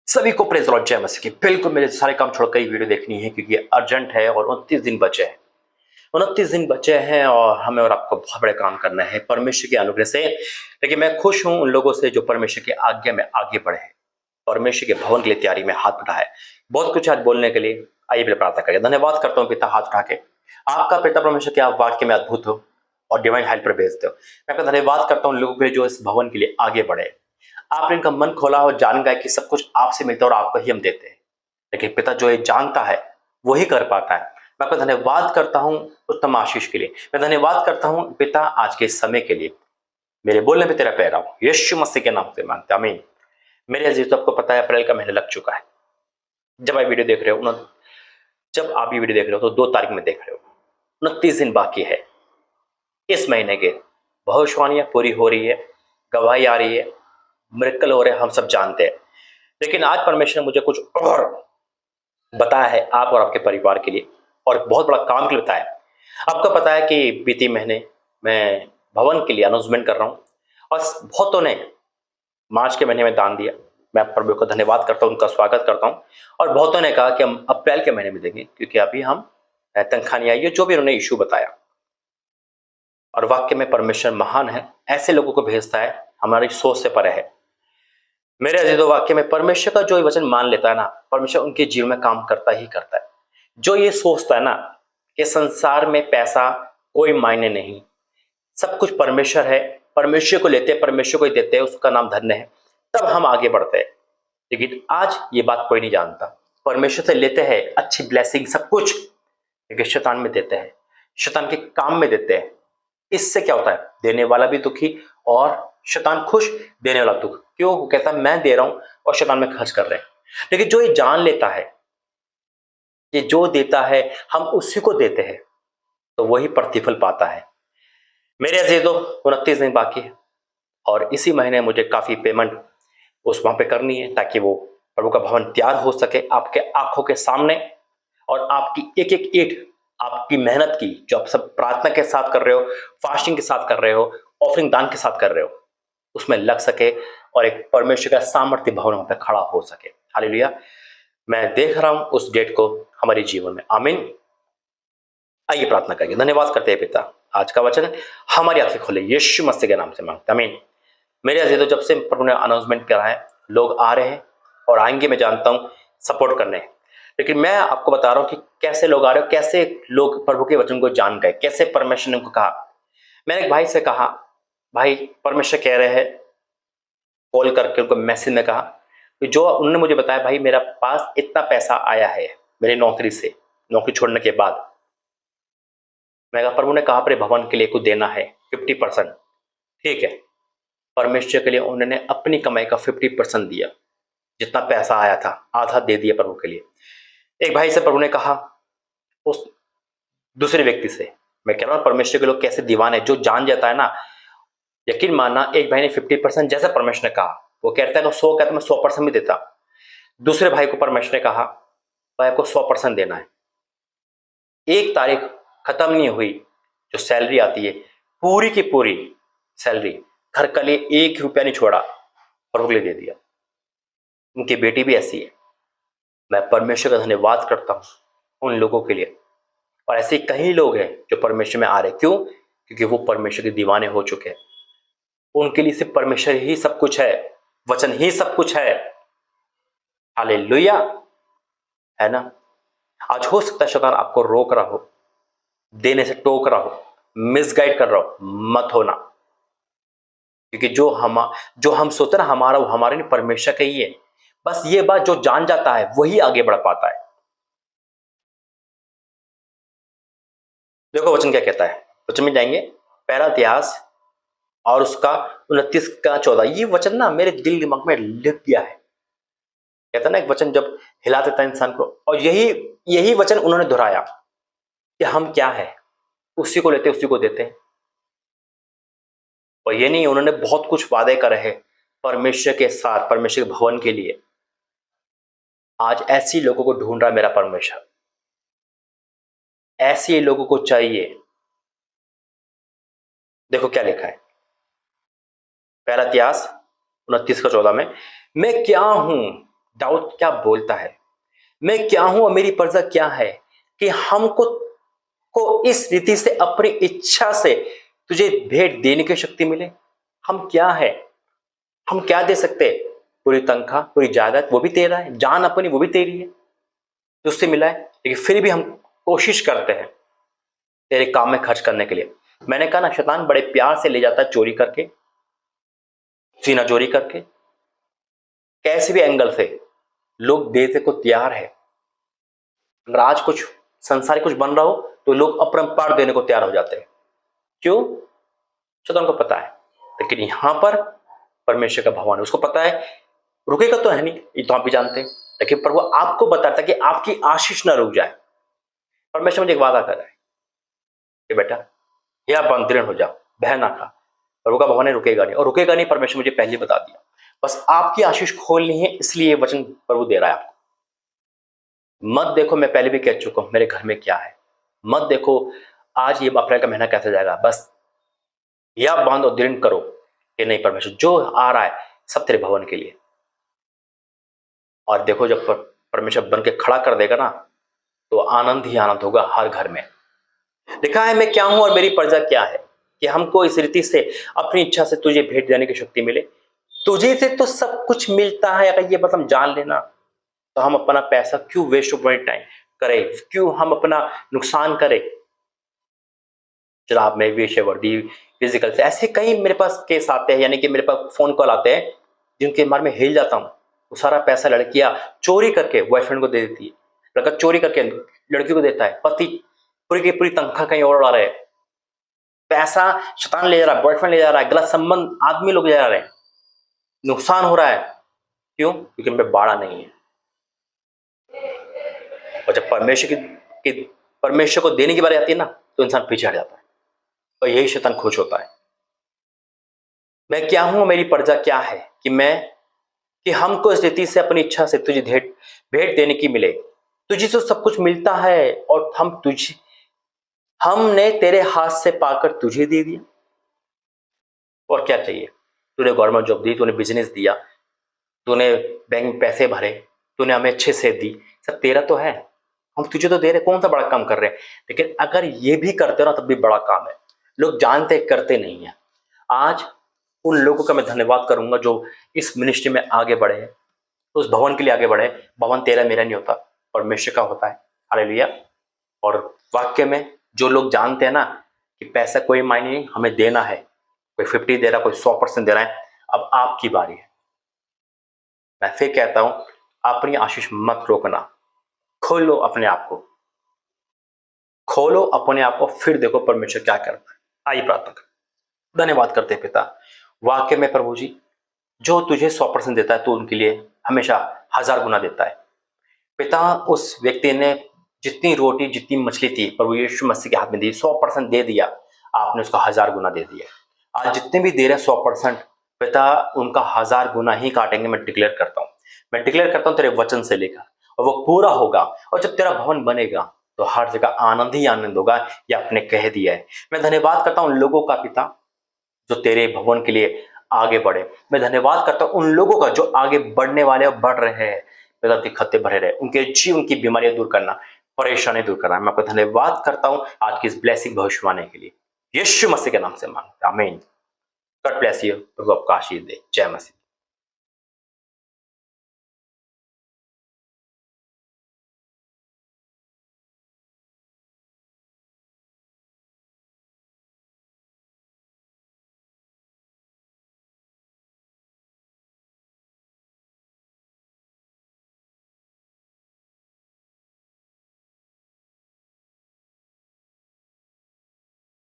सभी को praise Lord जय मसीह की। बिल्कुल मेरे सारे काम छोड़कर ये वीडियो देखनी है क्योंकि ये अर्जेंट है और 29 दिन बचे हैं। 29 दिन बचे हैं और हमें और आपको बहुत बड़े काम करना है परमेश्वर के अनुग्रह से। लेकिन मैं खुश हूं उन लोगों से जो परमेश्वर की आज्ञा में आगे बढ़े हैं, परमेश्वर के भवन के लिए तैयारी में हाथ बढ़ाए। बहुत कुछ आज बोलने के लिए, आइए पहले प्रार्थना करिए। धन्यवाद करता हूँ पिता, हाथ उठा के आपका पिता परमेश्वर के आप वाक्य में अद्भुत हो और डिवाइन हेल्प पर भेजते हो। मैं आपका धन्यवाद करता हूँ उन लोगों के लिए जो इस भवन के लिए आगे बढ़े। आपने इनका मन खोला और जान गया कि सब कुछ आपसे मिलता है और आपको ही हम देते हैं। लेकिन पिता जो ये जानता है वही कर पाता है। मैं आपका धन्यवाद करता हूँ उत्तम आशीष के लिए। मैं धन्यवाद करता हूँ पिता आज के इस समय के लिए। मेरे बोलने पे तेरा पैर हूँ यीशु मसीह के नाम से मांगते हैं, आमीन। मेरे अजीज, तो आपको पता है अप्रैल का महीना लग चुका है। जब आप वीडियो देख रहे हो जब आप ये वीडियो देख रहे हो तो 2 तारीख में देख रहे हो। 29 दिन बाकी है इस महीने के। भविष्यवाणियां पूरी हो रही है, गवाही आ रही है, मिरेकल हो रहे हैं, हम सब जानते हैं। लेकिन आज परमेश्वर ने मुझे कुछ और बताया है आप और आपके परिवार के लिए, और बहुत बड़ा काम के लिए बताया। आपको पता है कि बीती महीने मैं भवन के लिए अनाउंसमेंट कर रहा हूँ और बहुतों ने मार्च के महीने में दान दिया। मैं प्रभु को धन्यवाद करता हूँ, उनका स्वागत करता हूँ। और बहुतों ने कहा कि हम अप्रैल के महीने में देंगे क्योंकि अभी हम तनख्वाह नहीं आई है, जो भी उन्होंने इशू बताया। और वाक्य में परमेश्वर महान है, ऐसे लोगों को भेजता है, हमारी सोच से परे है। मेरे अजीजों, वाक्य में परमेश्वर का जो वचन मान लेता है ना, परमेश्वर उनके जीवन में काम करता ही करता है। जो ये सोचता है ना कि संसार में पैसा कोई मायने नहीं, सब कुछ परमेश्वर है, परमेश्वर को लेते हैं, परमेश्वर को ही देते हैं, उसका नाम धन्य है, तब हम आगे बढ़ते हैं। लेकिन आज ये बात कोई नहीं जानता। परमेश्वर से लेते हैं अच्छी ब्लेसिंग सब कुछ, लेकिन शैतान में देते हैं, शैतान के काम में देते हैं। इससे क्या होता है? देने वाला भी दुखी और शैतान खुश, देने वाला दुख। क्यों? वो कहता है मैं दे रहा हूं और शैतान में खर्च कर रहे हैं। लेकिन जो ये जान लेता है कि जो देता है हम उसी को देते हैं, तो वही प्रतिफल पाता है। मेरे अजीजों, 29 दिन बाकी है और इसी महीने मुझे काफी पेमेंट उस वहां पे करनी है ताकि वो प्रभु का भवन तैयार हो सके आपके आंखों के सामने। और आपकी एक एक ईंट, आपकी मेहनत की, जो आप सब प्रार्थना के साथ कर रहे हो, फास्टिंग के साथ कर रहे हो, ऑफरिंग दान के साथ कर रहे हो, उसमें लग सके और एक परमेश्वर का सामर्थ्य भवन वहां पर खड़ा हो सके। हालेलुया। मैं देख रहा हूं उस डेट को हमारे जीवन में, आमीन। आइए प्रार्थना करेंगे। धन्यवाद करते हैं पिता, आज का वचन हमारी आंखें खोले, यीशु मसीह के नाम से मांगते हैं, आमीन। मेरे अजीजों, जब से प्रभु ने अनाउंसमेंट करा है, लोग आ रहे हैं और आएंगे, मैं जानता हूं, सपोर्ट करने। लेकिन मैं आपको बता रहा हूं कि कैसे लोग आ रहे हो, कैसे लोग प्रभु के वचन को जान गए, कैसे परमेश्वर ने उनको कहा। मैंने एक भाई से कहा, भाई परमेश्वर कह रहे हैं, कॉल करके उनको मैसेज में कहा कि जो उन्होंने मुझे बताया, भाई मेरा पास इतना पैसा आया है मेरी नौकरी से, नौकरी छोड़ने के बाद। मैं कहा प्रभु ने कहा अपने भवन के लिए कुछ देना है 50%। ठीक है, परमेश्वर के लिए उन्होंने अपनी कमाई का 50% दिया, जितना पैसा आया था आधा दे दिया प्रभु के लिए। एक भाई से प्रभु ने कहा, उस दूसरे व्यक्ति से, मैं कह रहा हूं परमेश्वर के लोग कैसे दीवाने, जो जान जाता है ना। यकीन मानना, एक भाई ने 50% जैसे परमेश्वर ने कहा, वो कहता है तो 100 कहता मैं 100% भी देता। दूसरे भाई को परमेश्वर ने कहा भाई आपको 100% देना है। 1 तारीख खत्म नहीं हुई, जो सैलरी आती है पूरी की पूरी सैलरी, घर के लिए 1 रुपया नहीं छोड़ा, प्रभु के लिए दे दिया। उनकी बेटी भी ऐसी है। मैं परमेश्वर का धन्यवाद करता हूं उन लोगों के लिए। और ऐसे कई लोग हैं जो परमेश्वर में आ रहे। क्यों? क्योंकि वो परमेश्वर के दीवाने हो चुके हैं। उनके लिए सिर्फ परमेश्वर ही सब कुछ है, वचन ही सब कुछ है। हालेलुया, है ना। आज हो सकता है शैतान आपको रोक रहा हो, देने से टोक रहा हो, मिसगाइड कर रहा हो, मत होना। क्योंकि जो हम सोचते ना हमारा, वो हमारे नहीं, परमेश्वर का ही है। बस ये बात जो जान जाता है वही आगे बढ़ पाता है। देखो वचन क्या कहता है, वचन में जाएंगे, पहला इतिहास और उसका 29 का 14। ये वचन ना मेरे दिल दिमाग में लिख गया है। कहता ना एक वचन जब हिला देता है इंसान को, और यही वचन उन्होंने दोहराया कि हम क्या है, उसी को लेते उसी को देते हैं। और ये नहीं, उन्होंने बहुत कुछ वादे करे हैं परमेश्वर के साथ, परमेश्वर के भवन के लिए। आज ऐसी लोगों को ढूंढ रहा है मेरा परमेश्वर, ऐसे लोगों को चाहिए। देखो क्या लिखा है, पहला इतिहास 29 का 14 में, मैं क्या हूं दाऊद क्या बोलता है, मैं क्या हूं और मेरी प्रजा क्या है कि हमको इस रीति से अपनी इच्छा से तुझे भेंट देने की शक्ति मिले। हम क्या है, हम क्या दे सकते हैं? पूरी तनख्वाह, पूरी जायदाद वो भी तेरा है, जान अपनी वो भी तेरी है, तुझसे मिला है, लेकिन फिर भी हम कोशिश करते हैं तेरे काम में खर्च करने के लिए। मैंने कहा ना, शैतान बड़े प्यार से ले जाता है, चोरी करके, सीना चोरी करके, कैसे भी एंगल से लोग देने को तैयार है। अगर आज कुछ संसारी कुछ बन रहा हो तो लोग अपरंपार देने को तैयार हो जाते हैं। क्यों? शैतान को पता है। लेकिन यहां पर परमेश्वर का भवन है, उसको पता है रुकेगा तो है नहीं, ये तो आप भी जानते हैं, लेकिन प्रभु आपको बताता है कि आपकी आशीष ना रुक जाए। परमेश्वर मुझे एक वादा कर रहा है कि बेटा, या बंदृढ़ हो जाओ, बह ना खा, प्रभु का भवन है, रुकेगा नहीं, और रुकेगा नहीं, परमेश्वर मुझे पहले बता दिया। बस आपकी आशीष खोलनी है, इसलिए वचन प्रभु दे रहा है आपको। मत देखो, मैं पहले भी कह चुका हूं मेरे घर में क्या है, मत देखो आज ये अप्रैल का महीना कैसे जाएगा, बस या बांधो, दृढ़ करो कि नहीं, परमेश्वर जो आ रहा है सब तेरे भवन के लिए। और देखो, जब परमेश्वर बन के खड़ा कर देगा ना, तो आनंद ही आनंद होगा हर घर में। लिखा है, मैं क्या हूं और मेरी प्रजा क्या है कि हमको इस रीति से अपनी इच्छा से तुझे भेंट देने की शक्ति मिले। तुझे से तो सब कुछ मिलता है, अगर ये बात हम जान लेना, तो हम अपना पैसा क्यों वेस्ट ऑफ टाइम करें, क्यों हम अपना नुकसान करें शराब में, वेश्यावृत्ति, फिजिकल से। ऐसे कई मेरे पास केस आते हैं, यानी कि मेरे पास फोन कॉल आते हैं जिनके बारे में हिल जाता हूँ। वो सारा पैसा लड़कियां चोरी करके बॉयफ्रेंड को दे देती है, लड़का चोरी करके लड़की को देता है, पति पूरी की पूरी तनख्वाह कहीं और उड़ा रहे हैं, पैसा शैतान ले जा रहा है, बॉयफ्रेंड ले जा रहा है, गलत संबंध आदमी लोग ले जा रहे हैं, नुकसान हो रहा है। क्यों? क्योंकि उनमें बाड़ा नहीं है। और जब परमेश्वर को देने की बारी आती है ना, तो इंसान पीछे हट जाता है, और यही शैतान खुश होता है। मैं क्या हूं, मेरी प्रजा क्या है कि हमको इस रीति से अपनी इच्छा से तुझे भेंट देने की मिले। तुझे तो सब कुछ मिलता है और हमने तेरे हाथ से पाकर तुझे दे दिया। और क्या चाहिए? तूने गवर्नमेंट जॉब दी, तूने बिजनेस दिया, तूने बैंक में पैसे भरे, तूने हमें अच्छे से दी, सब तेरा तो है, हम तुझे तो दे रहे, कौन सा बड़ा काम कर रहे हैं। लेकिन अगर ये भी करते हो ना, तब भी बड़ा काम है, लोग जानते करते नहीं है। आज उन लोगों का मैं धन्यवाद करूंगा जो इस मिनिस्ट्री में आगे बढ़े हैं, उस भवन के लिए आगे बढ़े। भवन तेरा मेरा नहीं होता, परमेश्वर का होता है। हालेलुया। और वाक्य में जो लोग जानते हैं ना कि पैसा कोई मायने नहीं, हमें देना है, कोई 50 दे रहा है, कोई 100% दे रहा है, अब आपकी बारी है। मैं फिर कहता हूं, अपनी आशीष मत रोकना, खोलो अपने आप को, खोलो अपने आप को, फिर देखो परमेश्वर क्या करता है। आइए प्रार्थना करें। धन्यवाद करते हैं पिता, वाक्य में प्रभु जी, जो तुझे 100% देता है तो उनके लिए हमेशा 1000 गुना देता है। पिता, उस व्यक्ति ने जितनी रोटी जितनी मछली थी प्रभु यीशु मसीह के हाथ में दी, 100% दे दिया, आपने उसका 1000 गुना दे दिया। आज जितने भी दे रहे हैं 100%, पिता उनका 1000 गुना ही काटेंगे। मैं डिक्लेयर करता हूँ, मैं डिक्लेयर करता हूँ तेरे वचन से लेकर, और वो पूरा होगा। और जब तेरा भवन बनेगा तो हर जगह आनंद ही आनंद होगा, ये आपने कह दिया है। मैं धन्यवाद करता हूँ उन लोगों का पिता जो तेरे भवन के लिए आगे बढ़े। मैं धन्यवाद करता हूँ उन लोगों का जो आगे बढ़ने वाले और बढ़ रहे हैं, पिता दिक्कतें भरे रहे, उनके जीवन की बीमारियां दूर करना, परेशानी दूर करना। मैं आपको धन्यवाद करता हूँ आज की इस ब्लेसिंग भविष्यवाणी के लिए, यीशु मसीह के नाम से मांगता हूं, आमीन। गॉड ब्लेस यू, प्रभु आपको आशीष दे। जय मसीह।